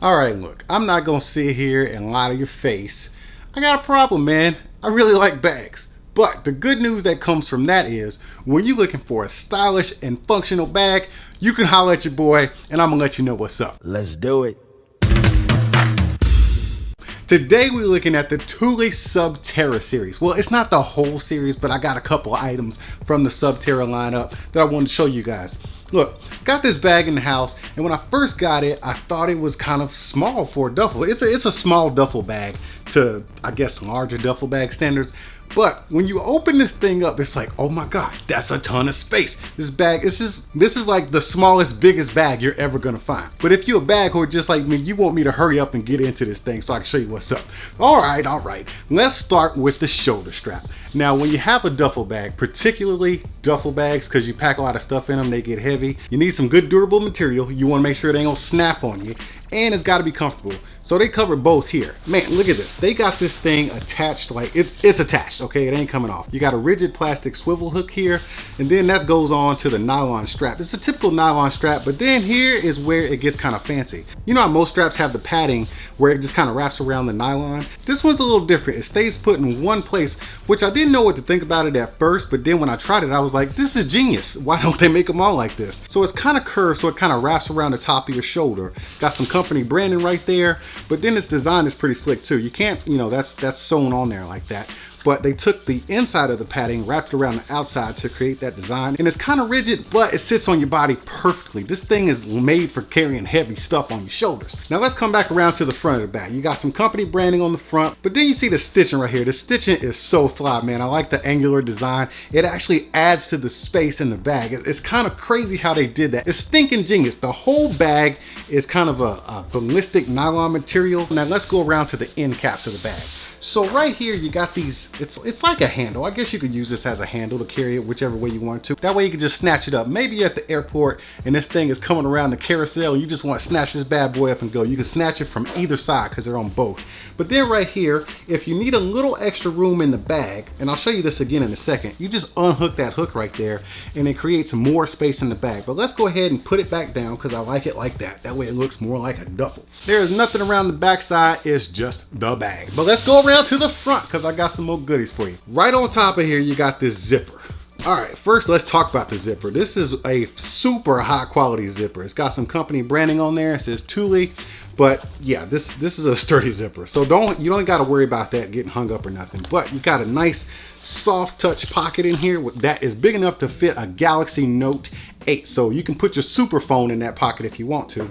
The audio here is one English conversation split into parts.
All right, look, I'm not gonna sit here and lie to your face. I got a problem, man. I really like bags. But the good news that comes from that is when you're looking for a stylish and functional bag, you can holler at your boy and I'm gonna let you know what's up. Let's do it. Today we're looking at the Thule Subterra series. Well, it's not the whole series, but I got a couple items from the Subterra lineup that I wanted to show you guys. Look, got this bag in the house, and when I first got it, I thought it was kind of small for a duffel. It's a small duffel bag to, I guess, larger duffel bag standards. But when you open this thing up, it's like, oh my God, that's a ton of space. This bag, this is like the smallest, biggest bag you're ever gonna find. But if you're a bag whore just like me, you want me to hurry up and get into this thing so I can show you what's up. All right. Let's start with the shoulder strap. Now, when you have a duffel bag, particularly duffel bags, because you pack a lot of stuff in them, they get heavy. You need some good durable material. You wanna make sure they ain't gonna snap on you. And it's gotta be comfortable. So they cover both here. Man, look at this. They got this thing attached, like it's attached, okay? It ain't coming off. You got a rigid plastic swivel hook here, and then that goes on to the nylon strap. It's a typical nylon strap, but then here is where it gets kind of fancy. You know how most straps have the padding where it just kind of wraps around the nylon? This one's a little different. It stays put in one place, which I didn't know what to think about it at first, but then when I tried it, I was like, this is genius. Why don't they make them all like this? So it's kind of curved, so it kind of wraps around the top of your shoulder. Got some company branding right there. But then its design is pretty slick too. You can't, you know, that's sewn on there like that. But they took the inside of the padding, wrapped it around the outside to create that design. And it's kind of rigid, but it sits on your body perfectly. This thing is made for carrying heavy stuff on your shoulders. Now let's come back around to the front of the bag. You got some company branding on the front, but then you see the stitching right here. The stitching is so fly, man. I like the angular design. It actually adds to the space in the bag. It's kind of crazy how they did that. It's stinking genius. The whole bag is kind of a ballistic nylon material. Now let's go around to the end caps of the bag. So right here, you got these, it's like a handle. I guess you could use this as a handle to carry it whichever way you want to. That way you can just snatch it up. Maybe you're at the airport and this thing is coming around the carousel and you just want to snatch this bad boy up and go. You can snatch it from either side because they're on both. But then right here, if you need a little extra room in the bag, and I'll show you this again in a second, you just unhook that hook right there and it creates more space in the bag. But let's go ahead and put it back down because I like it like that. That way it looks more like a duffel. There is nothing around the back side, it's just the bag. But let's go around to the front because I got some more goodies for you. Right on top of here, you got this zipper. All right, first let's talk about the zipper. This is a super high quality zipper. It's got some company branding on there. It says Thule, but yeah, this is a sturdy zipper. So you don't got to worry about that getting hung up or nothing. But you got a nice soft touch pocket in here that is big enough to fit a Galaxy Note 8. So you can put your super phone in that pocket if you want to.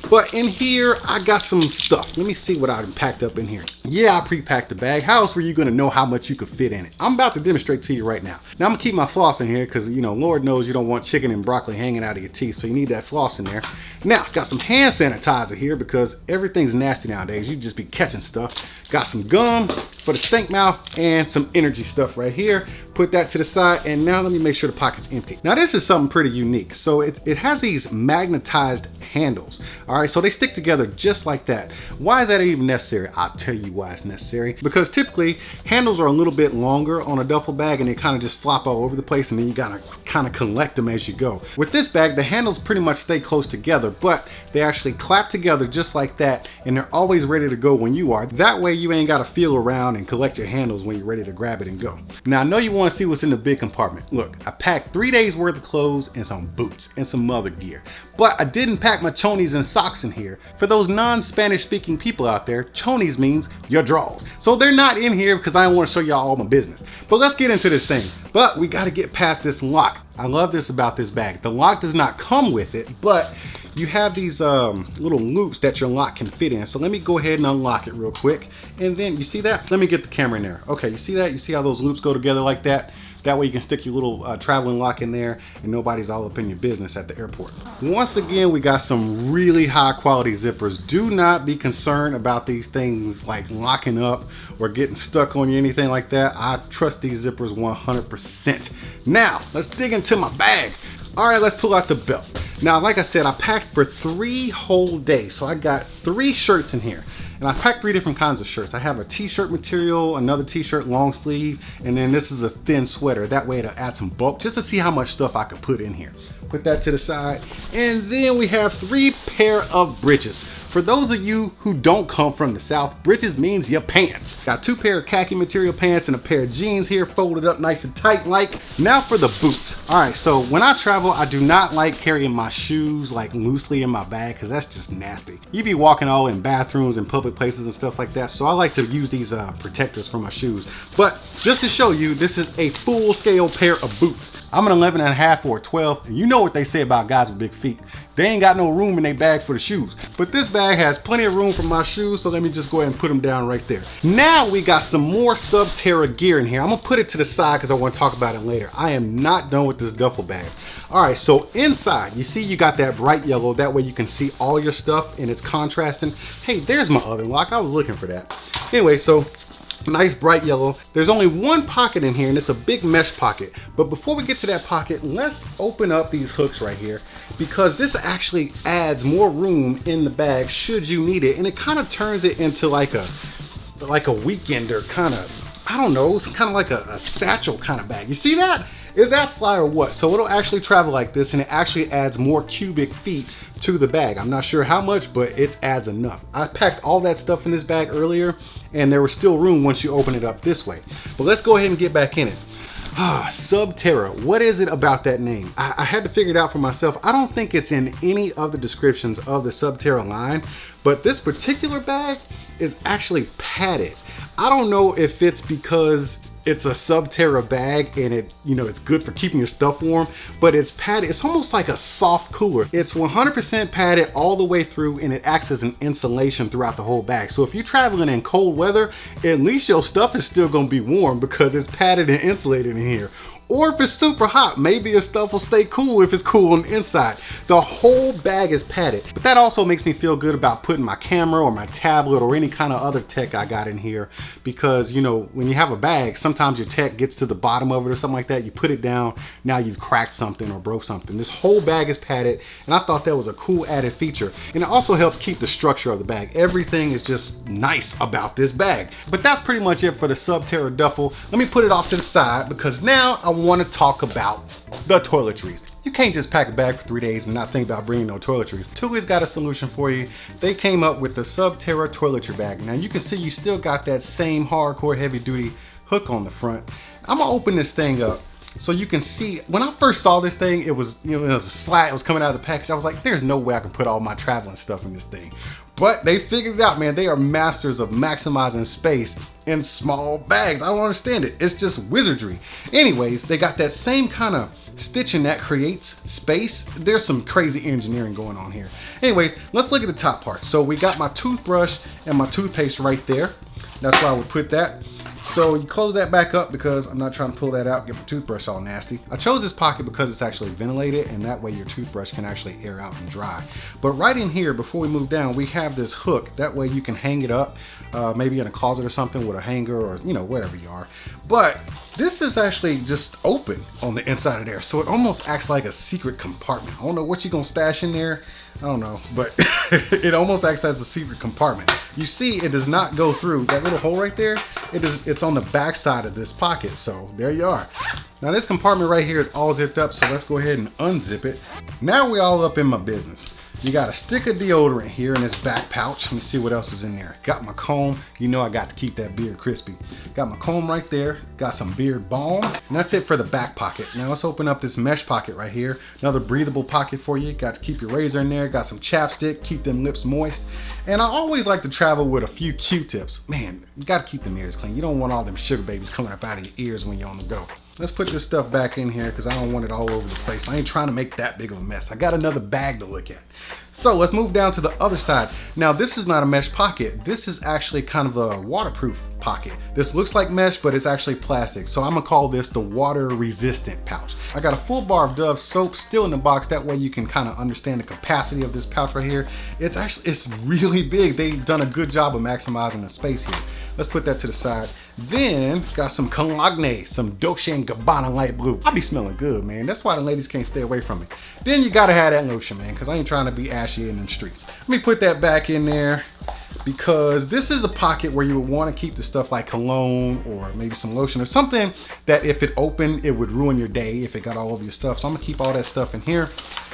But in here, I got some stuff. Let me see what I packed up in here. Yeah, I pre-packed the bag. How else were you gonna know how much you could fit in it? I'm about to demonstrate to you right now. Now I'm gonna keep my floss in here because, you know, Lord knows you don't want chicken and broccoli hanging out of your teeth. So you need that floss in there. Now, got some hand sanitizer here because everything's nasty nowadays. You just be catching stuff. Got some gum for the stink mouth and some energy stuff right here. Put that to the side, and now let me make sure the pocket's empty. Now this is something pretty unique. So it has these magnetized handles. All right, so they stick together just like that. Why is that even necessary? I'll tell you why it's necessary. Because typically handles are a little bit longer on a duffel bag and they kind of just flop all over the place and then you gotta kind of collect them as you go. With this bag, the handles pretty much stay close together, but they actually clap together just like that and they're always ready to go when you are. That way you ain't gotta feel around and collect your handles when you're ready to grab it and go. Now I know you want to see what's in the big compartment. Look, I packed 3 days worth of clothes and some boots and some other gear. But I didn't pack my chonies and socks in here. For those non-Spanish speaking people out there, chonies means your drawers. So they're not in here because I don't want to show y'all all my business. But let's get into this thing. But we got to get past this lock. I love this about this bag. The lock does not come with it, but you have these little loops that your lock can fit in. So let me go ahead and unlock it real quick. And then you see that? Let me get the camera in there. Okay, you see that? You see how those loops go together like that? That way you can stick your little traveling lock in there and nobody's all up in your business at the airport. Once again, we got some really high quality zippers. Do not be concerned about these things like locking up or getting stuck on you, anything like that. I trust these zippers 100%. Now, let's dig into my bag. All right, let's pull out the belt. Now, like I said, I packed for 3 whole days. So I got 3 shirts in here. And I packed 3 different kinds of shirts. I have a t-shirt material, another t-shirt long sleeve, and then this is a thin sweater. That way it'll add some bulk just to see how much stuff I could put in here. Put that to the side. And then we have 3 pair of breeches. For those of you who don't come from the South, britches means your pants. Got 2 pair of khaki material pants and a pair of jeans here folded up nice and tight like. Now for the boots. All right, so when I travel, I do not like carrying my shoes like loosely in my bag because that's just nasty. You be walking all in bathrooms and public places and stuff like that, so I like to use these protectors for my shoes. But just to show you, this is a full scale pair of boots. I'm an 11 and a half or a 12, and you know what they say about guys with big feet. They ain't got no room in their bag for the shoes. But this bag has plenty of room for my shoes, so let me just go ahead and put them down right there. Now we got some more Subterra gear in here. I'm gonna put it to the side because I want to talk about it later. I am not done with this duffel bag. All right, so inside, you see you got that bright yellow. That way you can see all your stuff and it's contrasting. Hey, there's my other lock. I was looking for that. Anyway, so nice bright yellow. There's only one pocket in here and it's a big mesh pocket. But before we get to that pocket, let's open up these hooks right here because this actually adds more room in the bag should you need it. And it kind of turns it into like a weekender kind of, I don't know, it's kind of like a satchel kind of bag. You see that? Is that fly or what? So it'll actually travel like this and it actually adds more cubic feet to the bag. I'm not sure how much, but it adds enough. I packed all that stuff in this bag earlier and there was still room once you open it up this way. But let's go ahead and get back in it. Subterra, what is it about that name? I had to figure it out for myself. I don't think it's in any of the descriptions of the Subterra line, but this particular bag is actually padded. I don't know if it's because it's a Subterra bag and it's good for keeping your stuff warm, but it's padded. It's almost like a soft cooler. It's 100% padded all the way through and it acts as an insulation throughout the whole bag. So if you're traveling in cold weather, at least your stuff is still gonna be warm because it's padded and insulated in here. Or if it's super hot, maybe your stuff will stay cool if it's cool on the inside. The whole bag is padded. But that also makes me feel good about putting my camera or my tablet or any kind of other tech I got in here because, when you have a bag, sometimes your tech gets to the bottom of it or something like that. You put it down, now you've cracked something or broke something. This whole bag is padded and I thought that was a cool added feature. And it also helps keep the structure of the bag. Everything is just nice about this bag. But that's pretty much it for the Subterra duffel. Let me put it off to the side because now I want to talk about the toiletries. You can't just pack a bag for 3 days and not think about bringing no toiletries. Thule's got a solution for you. They came up with the Subterra toiletry bag. Now you can see you still got that same hardcore heavy duty hook on the front. I'm gonna open this thing up so you can see. When I first saw this thing, it was it was flat, it was coming out of the package. I was like, there's no way I can put all my traveling stuff in this thing. But they figured it out, man. They are masters of maximizing space in small bags. I don't understand it. It's just wizardry. Anyways, they got that same kind of stitching that creates space. There's some crazy engineering going on here. Anyways, let's look at the top part. So we got my toothbrush and my toothpaste right there. That's why I would put that. So you close that back up because I'm not trying to pull that out, get my toothbrush all nasty. I chose this pocket because it's actually ventilated and that way your toothbrush can actually air out and dry. But right in here, before we move down, we have this hook. That way you can hang it up, maybe in a closet or something with a hanger or wherever you are. But this is actually just open on the inside of there. So it almost acts like a secret compartment. I don't know what you're gonna stash in there. I don't know, but it almost acts as a secret compartment. You see, it does not go through that little hole right there. It's on the back side of this pocket. So there you are. Now this compartment right here is all zipped up. So let's go ahead and unzip it. Now we all up in my business. You got a stick of deodorant here in this back pouch. Let me see what else is in there. Got my comb. I got to keep that beard crispy. Got my comb right there. Got some beard balm. And that's it for the back pocket. Now let's open up this mesh pocket right here. Another breathable pocket for you. Got to keep your razor in there. Got some chapstick. Keep them lips moist. And I always like to travel with a few Q-tips. Man, you got to keep them ears clean. You don't want all them sugar babies coming up out of your ears when you're on the go. Let's put this stuff back in here because I don't want it all over the place. I ain't trying to make that big of a mess. I got another bag to look at. So let's move down to the other side. Now this is not a mesh pocket. This is actually kind of a waterproof pocket. This looks like mesh, but it's actually plastic. So I'm gonna call this the water resistant pouch. I got a full bar of Dove soap still in the box. That way you can kind of understand the capacity of this pouch right here. It's really big. They've done a good job of maximizing the space here. Let's put that to the side. Then got some Cologne, some Dolce & Gabbana light blue. I be smelling good, man. That's why the ladies can't stay away from me. Then you gotta have that lotion, man, because I ain't trying to be ashy in them streets. Let me put that back in there because this is the pocket where you would want to keep the stuff like cologne or maybe some lotion or something that if it opened, it would ruin your day if it got all over your stuff. So I'm gonna keep all that stuff in here.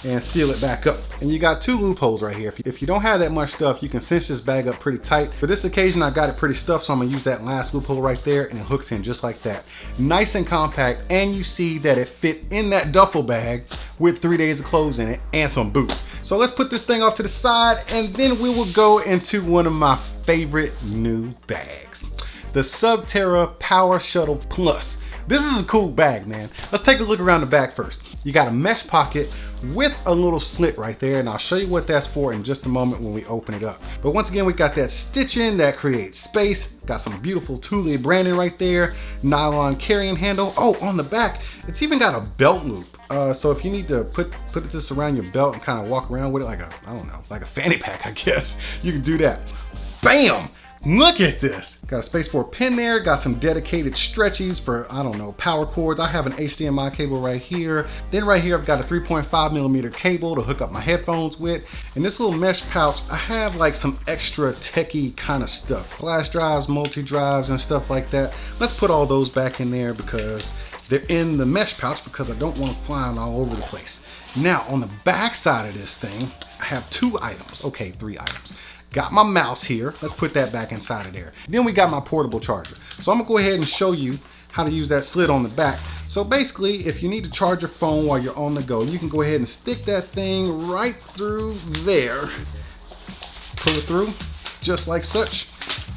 and seal it back up. And you got 2 loopholes right here. If you don't have that much stuff, you can cinch this bag up pretty tight. For this occasion, I got it pretty stuffed, so I'm gonna use that last loophole right there, and it hooks in just like that. Nice and compact, and you see that it fit in that duffel bag with 3 days of clothes in it and some boots. So let's put this thing off to the side, and then we will go into one of my favorite new bags, the Subterra PowerShuttle Plus. This is a cool bag, man. Let's take a look around the back first. You got a mesh pocket with a little slit right there, and I'll show you what that's for in just a moment when we open it up. But once again, we got that stitching that creates space. Got some beautiful Thule branding right there, nylon carrying handle. Oh, on the back, it's even got a belt loop. So if you need to put this around your belt and kind of walk around with it like a, I don't know, like a fanny pack, I guess, you can do that. Bam! Look at this. Got a space for a pin there. Got some dedicated stretchies for, I don't know, power cords. I have an HDMI cable right here. Then right here, I've got a 3.5mm cable to hook up my headphones with. And this little mesh pouch, I have like some extra techie kind of stuff. Flash drives, multi-drives, and stuff like that. Let's put all those back in there because they're in the mesh pouch because I don't want them flying all over the place. Now, on the back side of this thing, I have 2 items. Okay, 3 items. Got my mouse here. Let's put that back inside of there. Then we got my portable charger. So I'm gonna go ahead and show you how to use that slit on the back. So basically, if you need to charge your phone while you're on the go, you can go ahead and stick that thing right through there. Pull it through, just like such.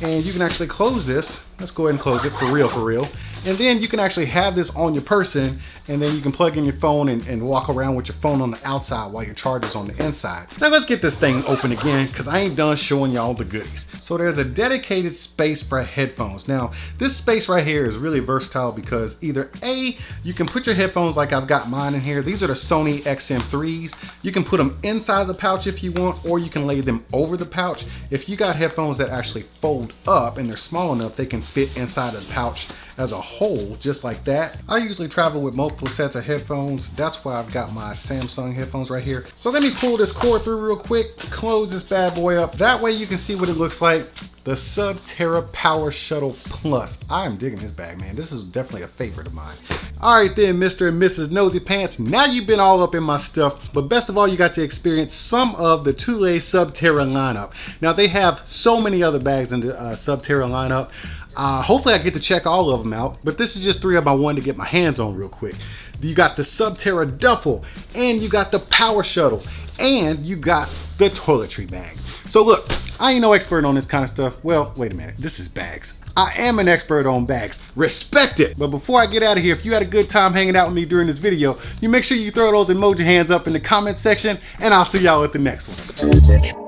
And you can actually close this. Let's go ahead and close it for real, for real. And then you can actually have this on your person, and then you can plug in your phone and walk around with your phone on the outside while your charger's on the inside. Now let's get this thing open again, because I ain't done showing y'all the goodies. So there's a dedicated space for headphones. Now, this space right here is really versatile because either A, you can put your headphones like I've got mine in here. These are the Sony XM3s. You can put them inside the pouch if you want, or you can lay them over the pouch. If you got headphones that actually fold up and they're small enough, they can fit inside of the pouch as a whole, just like that. I usually travel with multiple sets of headphones. That's why I've got my Samsung headphones right here. So let me pull this cord through real quick, close this bad boy up. That way you can see what it looks like. The Subterra PowerShuttle Plus. I'm digging this bag, man. This is definitely a favorite of mine. All right then, Mr. and Mrs. Nosy Pants. Now you've been all up in my stuff, but best of all, you got to experience some of the Thule Subterra lineup. Now they have so many other bags in the Subterra lineup. Hopefully I get to check all of them out, but this is just 3 of them I wanted to get my hands on real quick. You got the Subterra Duffel, and you got the PowerShuttle, and you got the toiletry bag. So look, I ain't no expert on this kind of stuff. Well, wait a minute, this is bags. I am an expert on bags. Respect it. But before I get out of here, if you had a good time hanging out with me during this video, you make sure you throw those emoji hands up in the comment section, and I'll see y'all at the next one.